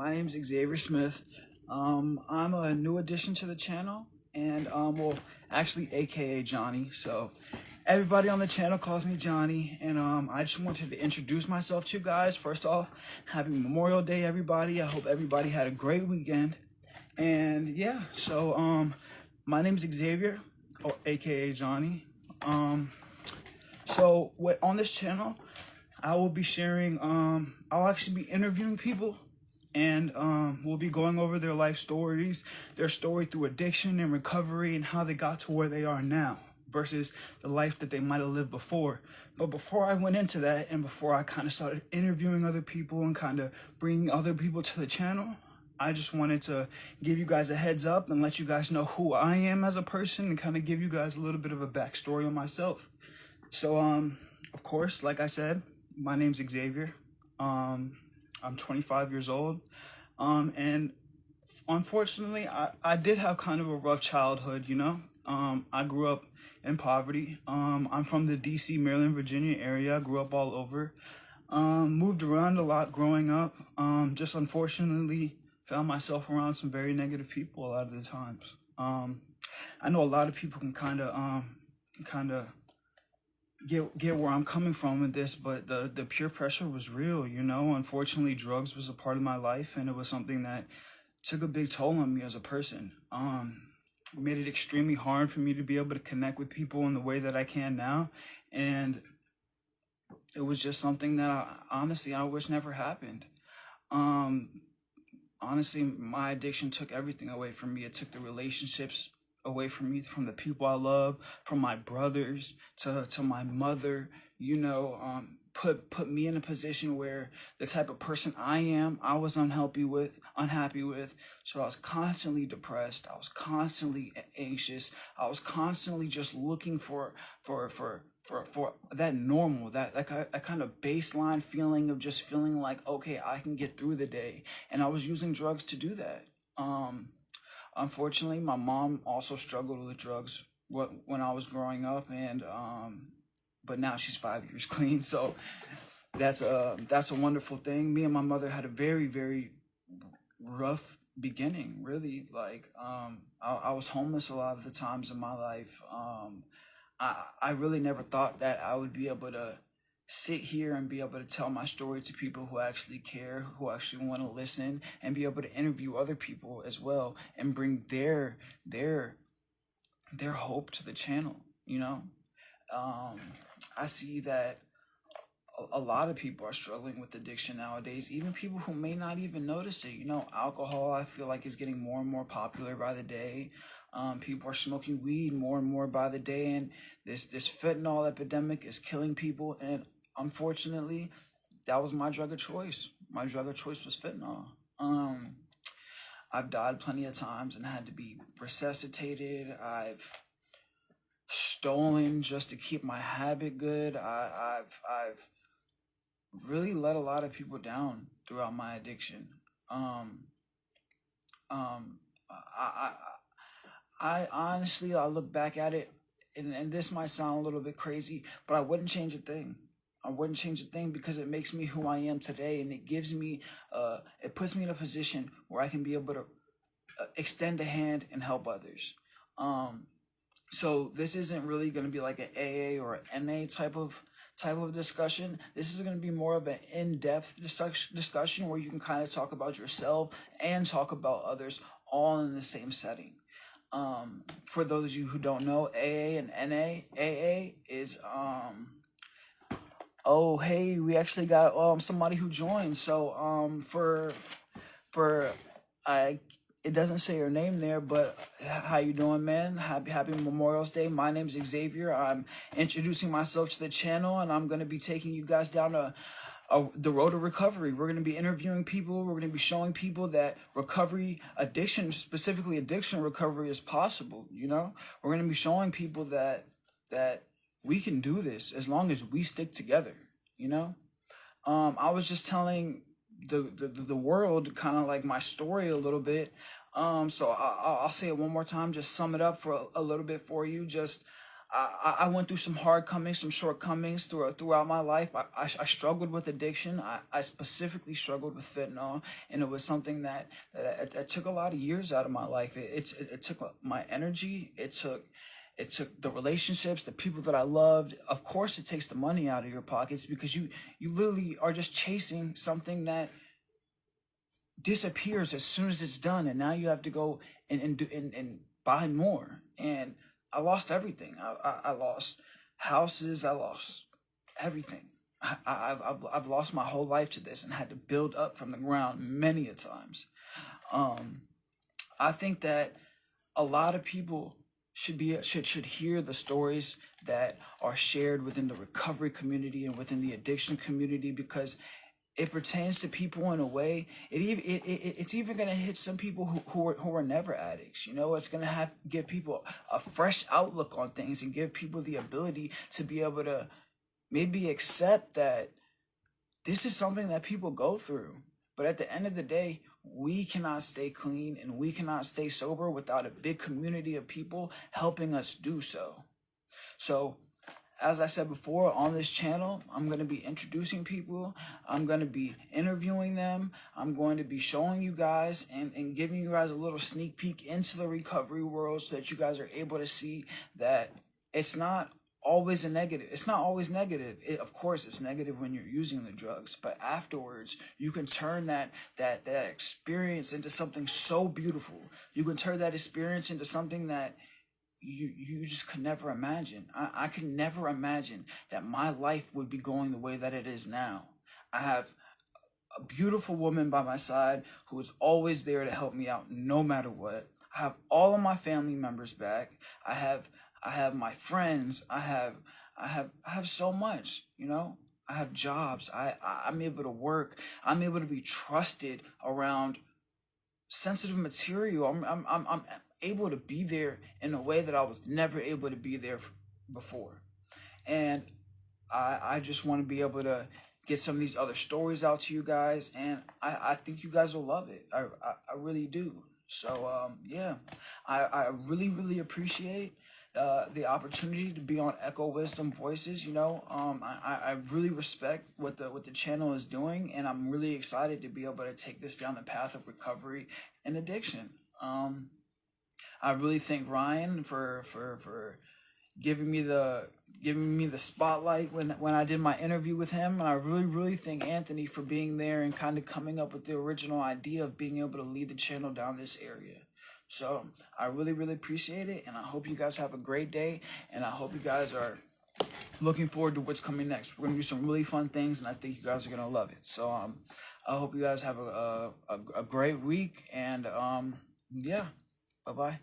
My name's Xavier Smith. I'm a new addition to the channel, and well, actually, AKA Johnny. So everybody on the channel calls me Johnny, and I just wanted to introduce myself to you guys. First off, happy Memorial Day, everybody. I hope everybody had a great weekend. And yeah, so my name's Xavier, or AKA Johnny. So what on this channel, I will be sharing, I'll actually be interviewing people, and we'll be going over their life stories, their story through addiction and recovery, and how they got to where they are now versus the life that they might have lived before. But before I went into that, and before I kind of started interviewing other people and kind of bringing other people to the channel, I just wanted to give you guys a heads up and let you guys know who I am as a person and kind of give you guys a little bit of a backstory on myself. So, of course, like I said, my name's Xavier. I'm 25 years old. And unfortunately, I did have kind of a rough childhood, you know. I grew up in poverty. I'm from the DC, Maryland, Virginia area. I grew up all over. Moved around a lot growing up. Just unfortunately found myself around some very negative people a lot of the times. I know a lot of people can kind of get where I'm coming from with this, but the peer pressure was real, you know. Unfortunately, drugs was a part of my life, and it was something that took a big toll on me as a person. It made it extremely hard for me to be able to connect with people in the way that I can now, and it was just something that I wish never happened. Honestly, my addiction took everything away from me. It took the relationships away from me, from the people I love, from my brothers to my mother, you know. Put me in a position where the type of person I am, I was unhappy with. So I was constantly depressed. I was constantly anxious. I was constantly just looking for that normal, that kind of baseline feeling of just feeling like, okay, I can get through the day. And I was using drugs to do that. Unfortunately, my mom also struggled with drugs when I was growing up, and but now she's 5 years clean, so that's a wonderful thing. Me and my mother had a very, very rough beginning, really. Like I was homeless a lot of the times in my life. I really never thought that I would be able to sit here and be able to tell my story to people who actually care, who actually want to listen, and be able to interview other people as well and bring their hope to the channel, you know. I see that a lot of people are struggling with addiction nowadays, even people who may not even notice it. You know, alcohol, I feel like, is getting more and more popular by the day. People are smoking weed more and more by the day, and this fentanyl epidemic is killing people. And unfortunately, that was my drug of choice. My drug of choice was fentanyl. I've died plenty of times and had to be resuscitated. I've stolen just to keep my habit good. I've really let a lot of people down throughout my addiction. I honestly, I look back at it, and this might sound a little bit crazy, but I wouldn't change a thing. I wouldn't change a thing because it makes me who I am today, and it gives me, it puts me in a position where I can be able to extend a hand and help others. So this isn't really going to be like an AA or an NA type of discussion. This is going to be more of an in-depth discussion where you can kind of talk about yourself and talk about others all in the same setting. For those of you who don't know, AA and NA, AA is oh hey, we actually got somebody who joined. So for I it doesn't say your name there, but how you doing, man? Happy Memorial Day. My name's Xavier. I'm introducing myself to the channel, and I'm going to be taking you guys down the road to recovery. We're going to be interviewing people. We're going to be showing people that recovery, addiction, specifically addiction recovery, is possible, you know? We're going to be showing people that we can do this as long as we stick together, you know? I was just telling the world kind of like my story a little bit. So I'll say it one more time, just sum it up for a little bit for you. Just I went through some some shortcomings throughout my life. I struggled with addiction. I specifically struggled with fentanyl, and it was something that took a lot of years out of my life. It took my energy. It took the relationships, the people that I loved. Of course, it takes the money out of your pockets, because you literally are just chasing something that disappears as soon as it's done, and now you have to go and buy more. And I lost everything. I lost houses. I lost everything. I've lost my whole life to this, and had to build up from the ground many a times. I think that a lot of people should hear the stories that are shared within the recovery community and within the addiction community, because it pertains to people in a way. It's even going to hit some people who are never addicts. You know, it's going to give people a fresh outlook on things, and give people the ability to be able to maybe accept that this is something that people go through. But at the end of the day, we cannot stay clean and we cannot stay sober without a big community of people helping us do so. So, as I said before, on this channel, I'm going to be introducing people. I'm going to be interviewing them. I'm going to be showing you guys and giving you guys a little sneak peek into the recovery world, so that you guys are able to see that it's not always a negative. It's not always negative. Of course, it's negative when you're using the drugs, but afterwards, you can turn that experience into something so beautiful. You can turn that experience into something that you just could never imagine. I could never imagine that my life would be going the way that it is now. I have a beautiful woman by my side who is always there to help me out no matter what. I have all of my family members back. I have my friends. I have so much, you know. I have jobs. I'm able to work. I'm able to be trusted around sensitive material. I'm able to be there in a way that I was never able to be there before. And I just want to be able to get some of these other stories out to you guys, and I think you guys will love it. I really do. So yeah, I really appreciate the opportunity to be on Echo Wisdom Voices. You know, I really respect what the channel is doing, and I'm really excited to be able to take this down the path of recovery and addiction. I really thank Ryan for giving me the spotlight when I did my interview with him, and I really thank Anthony for being there and kind of coming up with the original idea of being able to lead the channel down this area. So I really appreciate it, and I hope you guys have a great day, and I hope you guys are looking forward to what's coming next. We're gonna do some really fun things, and I think you guys are gonna love it. So I hope you guys have a great week, and yeah, bye-bye.